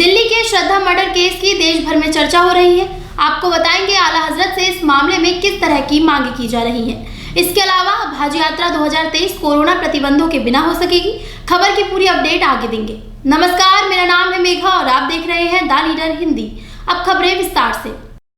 दिल्ली के श्रद्धा murder case की देश भर में चर्चा हो रही है। आपको बताएंगे आला हजरत से इस मामले में किस तरह की मांगे की जा रही हैं। इसके अलावा अब हज यात्रा 2023 कोरोना प्रतिबंधों के बिना हो सकेगी। खबर की पूरी अपडेट आगे देंगे। नमस्कार, मेरा नाम है मेघा और आप देख रहे हैं द लीडर हिंदी। अब खबरें विस्तार से।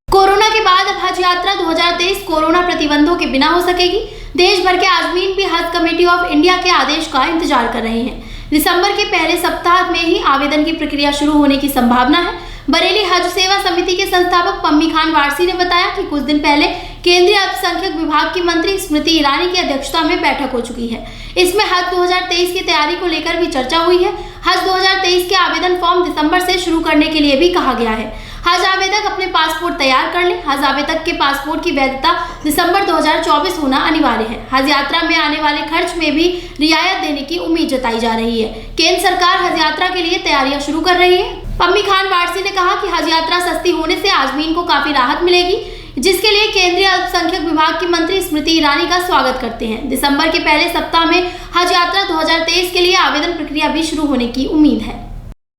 कोरोना के बाद अब हज यात्रा 2023 कोरोना प्रतिबंधों के बिना हो सकेगी। देश भर के आजमीन भी हज कमेटी ऑफ इंडिया के आदेश का इंतजार कर रहे हैं। दिसंबर के पहले सप्ताह में ही आवेदन की प्रक्रिया शुरू होने की संभावना है। बरेली हज सेवा समिति के संस्थापक पम्मी खान वारसी ने बताया कि कुछ दिन पहले केंद्रीय अल्पसंख्यक विभाग की मंत्री स्मृति ईरानी की अध्यक्षता में बैठक हो चुकी है। इसमें हज 2023 की तैयारी को लेकर भी चर्चा हुई है। हज 2023 के आवेदन फॉर्म दिसंबर से शुरू करने के लिए भी कहा गया है। हज आवेदक अपने पासपोर्ट तैयार कर लें। हज आवेदक के पासपोर्ट की वैधता दिसंबर 2024 होना अनिवार्य है। हज यात्रा में आने वाले खर्च में भी रियायत देने की उम्मीद जताई जा रही है। केंद्र सरकार हज यात्रा के लिए तैयारियां शुरू कर रही है। पम्मी खान वारसी ने कहा कि हज यात्रा सस्ती होने से आजमीन को काफी राहत मिलेगी, जिसके लिए केंद्रीय अल्पसंख्यक विभाग की मंत्री स्मृति ईरानी का स्वागत करते हैं। दिसंबर के पहले सप्ताह में हज यात्रा 2023 के लिए आवेदन प्रक्रिया भी शुरू होने की उम्मीद है।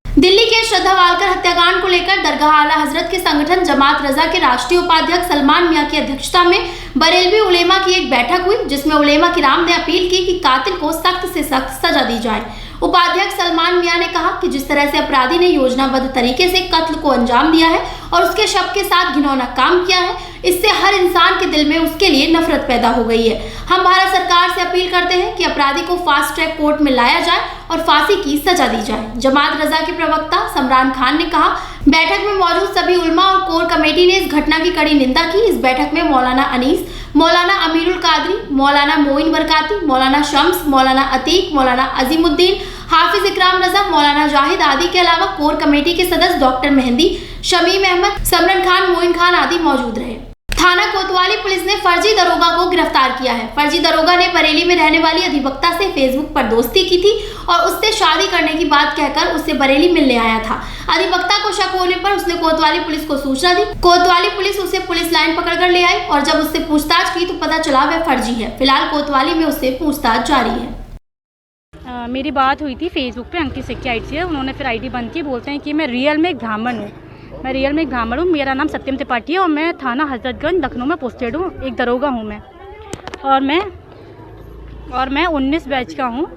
दिल्ली के श्रद्धा वालकर हत्याकांड को लेकर दरगाह आला हजरत के संगठन जमात रजा के राष्ट्रीय उपाध्यक्ष सलमान मियां की अध्यक्षता में बरेलवी उलेमा की एक बैठक हुई, जिसमें उलेमा किराम ने अपील की कि कातिल को सख्त से सख्त सजा दी जाए। उपाध्यक्ष सलमान मियां ने कहा कि जिस तरह से अपराधी ने योजनाबद्ध तरीके से कत्ल को अंजाम दिया है और उसके शव के साथ घिनौना काम किया है, इससे हर इंसान के दिल में उसके लिए नफरत पैदा हो गई है। हम भारत सरकार से अपील करते हैं कि अपराधी को फास्ट ट्रैक कोर्ट में लाया जाए और फांसी की सजा दी जाए। जमात रजा के प्रवक्ता समरान खान ने कहा, बैठक में मौजूद सभी उलमा और कोर कमेटी ने इस घटना की कड़ी निंदा की। इस बैठक में मौलाना अनीस, मौलाना अमीरुल कादरी, मौलाना मोइन बरकाती, मौलाना शम्स, मौलाना अतीक, मौलाना अजीमुद्दीन, हाफिज इकराम रजा, मौलाना जाहिद आदि के अलावा कोर कमेटी के सदस्य डॉक्टर मेहंदी, शमीम अहमद, समरन खान, मोइन खान आदि मौजूद रहे। थाना कोतवाली पुलिस ने फर्जी दरोगा को गिरफ्तार किया है। फर्जी दरोगा ने बरेली में रहने वाली अधिवक्ता से फेसबुक पर दोस्ती की थी और उससे शादी करने की बात कहकर उससे बरेली मिलने आया था। अधिवक्ता को शक होने पर उसने कोतवाली पुलिस को सूचना दी। कोतवाली पुलिस उसे पुलिस लाइन पकड़कर ले आई और जब उससे पूछताछ की तो पता चला वह फर्जी है। फिलहाल कोतवाली में उससे पूछताछ जारी है। मेरी बात हुई थी फेसबुक पे अंकित सिक्की से। उन्होंने फिर आईडी बंद की। बोलते हैं कि मैं रियल में एक ब्राह्मण हूँ। मैं रियल में एक ब्राह्मण हूँ। मेरा नाम सत्यम त्रिपाठी है और मैं थाना हजरतगंज लखनऊ में पोस्टेड हूँ। एक दरोगा हूँ मैं और मैं 19 बैच का हूँ।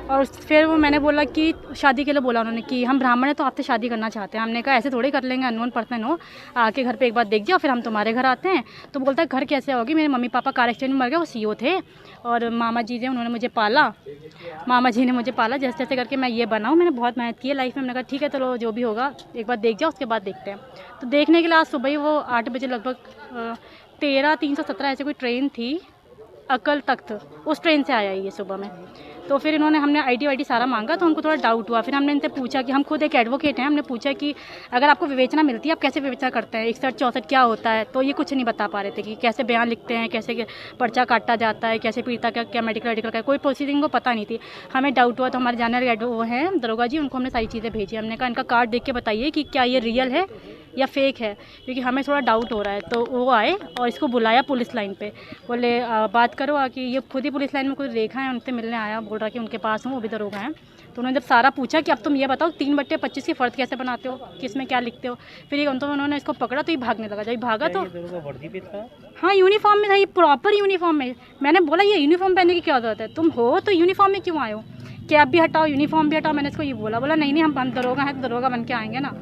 और फिर वो मैंने बोला कि शादी के लिए बोला उन्होंने कि हम ब्राह्मण हैं तो आपसे शादी करना चाहते हैं। हमने कहा ऐसे थोड़ी कर लेंगे, अननोन पर्सन हो, आके घर पे एक बार देख जाओ फिर हम तुम्हारे घर आते हैं। तो बोलता है घर कैसे होगी, मेरे मम्मी पापा कार एक्सीडेंट में मर गए, वो सीओ थे और मामा जी ने उन्होंने मुझे पाला। मामा जी ने मुझे पाला जैसे जैसे करके मैं ये बनाऊँ। मैंने बहुत मेहनत की है लाइफ में। मैंने कहा ठीक है चलो जो भी होगा एक बार देख जाओ, उसके बाद देखते हैं। तो देखने के लिए आज सुबह ही वो 8 बजे लगभग 13-317 ऐसे कोई ट्रेन थी अकल तख्त, उस ट्रेन से आया ये सुबह में। तो फिर हमने आईडी सारा मांगा तो उनको थोड़ा डाउट हुआ। फिर हमने इनसे पूछा कि हम खुद एक एडवोकेट हैं, हमने पूछा कि अगर आपको विवेचना मिलती है आप कैसे विवेचना करते हैं, 61-64 क्या होता है। तो ये कुछ नहीं बता पा रहे थे कि कैसे बयान लिखते हैं, कैसे पर्चा काटा जाता है, कैसे पीड़िता का क्या मेडिकल का कोई प्रोसीडिंग को पता नहीं थी। हमें डाउट हुआ तो हमारे जानने वो हैं दरोगा जी, उनको हमने सारी चीज़ें भेजी। हमने कहा इनका कार्ड देख के बताइए कि क्या ये रियल है या फेक है, क्योंकि हमें थोड़ा डाउट हो रहा है। तो वो आए और इसको बुलाया पुलिस लाइन पे। बोले बात करो कि ये खुद ही पुलिस लाइन में कोई रेखा है उनसे मिलने आया। बोल रहा कि उनके पास हूँ, वो भी दरोगा हैं। तो उन्होंने जब सारा पूछा कि अब तुम ये बताओ 3/25 की फ़र्द कैसे बनाते हो, किसमें क्या लिखते हो। फिर ये उन्होंने इसको पकड़ा तो ये भागने लगा। जब भागा तो हाँ यूनिफॉर्म में था, ये प्रॉपर यूनिफॉर्म में। मैंने बोला ये यूनिफॉर्म पहनने की क्या जरूरत है, तुम हो तो यूनिफॉर्म में क्यों आए हो, कैप भी हटाओ यूनिफॉर्म भी हटाओ। मैंने इसको ये बोला नहीं हम दरोगा हैं तो दरोगा बन के आएंगे ना।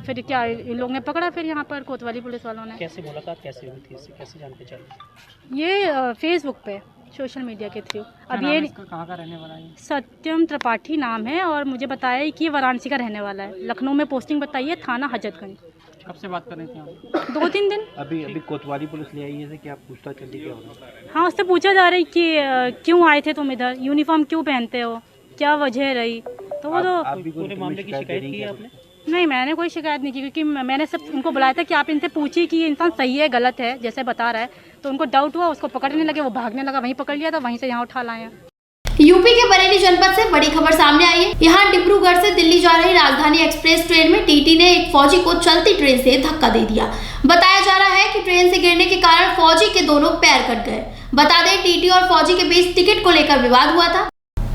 फिर क्या इन लोगों ने पकड़ा। फिर यहाँ पर कोतवाली पुलिस वालों ने। कैसे मुलाकात कैसे हुई थी, इससे कैसे जान के चली? ये फेसबुक पे सोशल मीडिया के थ्रू। अब ये कहाँ का रहने वाला है? सत्यम त्रिपाठी नाम है और मुझे बताया कि वाराणसी का रहने वाला है। लखनऊ में पोस्टिंग बताई है, थाना हजरतगंज। कब से बात कर रहे थे आप? 2-3 दिन। अभी कोतवाली पुलिस ले आई है, क्या पूछताछ चलती क्या हो? हाँ उससे पूछा जा रहा है कि क्यों आए थे तुम इधर, यूनिफॉर्म क्यों पहनते हो, क्या वजह रही। तो वो तो पूरे मामले की शिकायत की आपने? नहीं मैंने कोई शिकायत नहीं की, क्योंकि मैंने सब उनको बुलाया था कि आप इनसे पूछिए कि ये इंसान सही है गलत है जैसे बता रहा है। तो उनको डाउट हुआ, उसको पकड़ने लगे, वो भागने लगा, वहीं पकड़ लिया था, वहीं से यहाँ उठा लाए हैं। यूपी के बरेली जनपद से बड़ी खबर सामने आई है। यहाँ डिब्रूगढ़ से दिल्ली जा रही राजधानी एक्सप्रेस ट्रेन में टीटी ने एक फौजी को चलती ट्रेन से धक्का दे दिया। बताया जा रहा है कि ट्रेन से गिरने के कारण फौजी के दोनों पैर कट गए। बता दें टीटी और फौजी के बीच टिकट को लेकर विवाद हुआ था।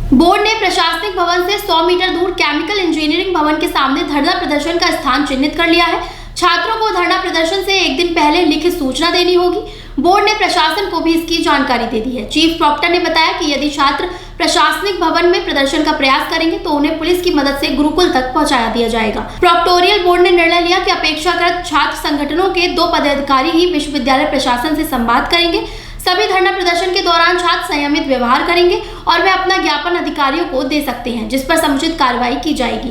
बोर्ड ने प्रशासनिक भवन से 100 मीटर दूर केमिकल इंजीनियरिंग भवन के सामने धरना प्रदर्शन का स्थान चिन्हित कर लिया है। छात्रों को धरना प्रदर्शन से एक दिन पहले लिखित सूचना देनी होगी। बोर्ड ने प्रशासन को भी इसकी जानकारी दे दी है। चीफ प्रॉक्टर ने बताया कि यदि छात्र प्रशासनिक भवन में प्रदर्शन का प्रयास करेंगे तो उन्हें पुलिस की मदद से गुरुकुल तक पहुंचा दिया जाएगा। प्रॉक्टोरियल बोर्ड ने निर्णय लिया कि अपेक्षाकृत छात्र संगठनों के 2 पदाधिकारी ही विश्वविद्यालय प्रशासन से संवाद करेंगे। सभी धरना प्रदर्शन के दौरान छात्र संयमित व्यवहार करेंगे और वे अपना ज्ञापन अधिकारियों को दे सकते हैं, जिस पर समुचित कार्रवाई की जाएगी।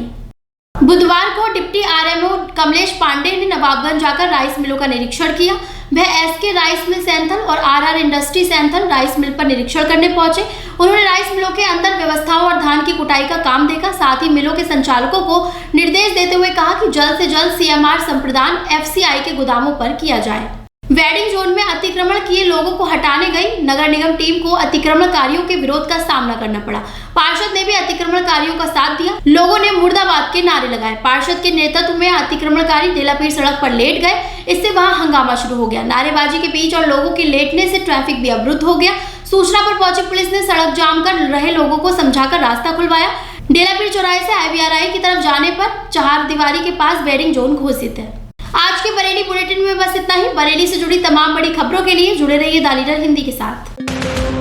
बुधवार को डिप्टी आरएमओ कमलेश पांडे ने नवाबगंज जाकर राइस मिलों का निरीक्षण किया। वह एसके राइस मिल सैंथल और RR industry Sainthal rice mill पर निरीक्षण करने पहुंचे। उन्होंने राइस मिलों के अंदर व्यवस्थाओं और धान की कुटाई का काम देखा। साथ ही मिलों के संचालकों को निर्देश देते हुए कहा कि जल्द से जल्द सीएमआर संप्रदान एफसीआई के गोदामों पर किया जाए। वेडिंग जोन में अतिक्रमण किए लोगों को हटाने गई नगर निगम टीम को अतिक्रमणकारियों के विरोध का सामना करना पड़ा। पार्षद ने भी अतिक्रमणकारियों का साथ दिया। लोगों ने मुर्दाबाद के नारे लगाए। पार्षद के नेतृत्व में अतिक्रमणकारी डेलापीर सड़क पर लेट गए। इससे वहां हंगामा शुरू हो गया। नारेबाजी के बीच और लोगों के लेटने से ट्रैफिक भी अवरुद्ध हो गया। सूचना पर पहुंची पुलिस ने सड़क जाम कर रहे लोगों को समझाकर रास्ता खुलवाया। डेलापीर चौराहे से IVRI की तरफ जाने पर चहारदीवारी के पास वेडिंग जोन घोषित है। आज के बरेली बुलेटिन में बस इतना ही। बरेली से जुड़ी तमाम बड़ी खबरों के लिए जुड़े रहिए द लीडर हिंदी के साथ।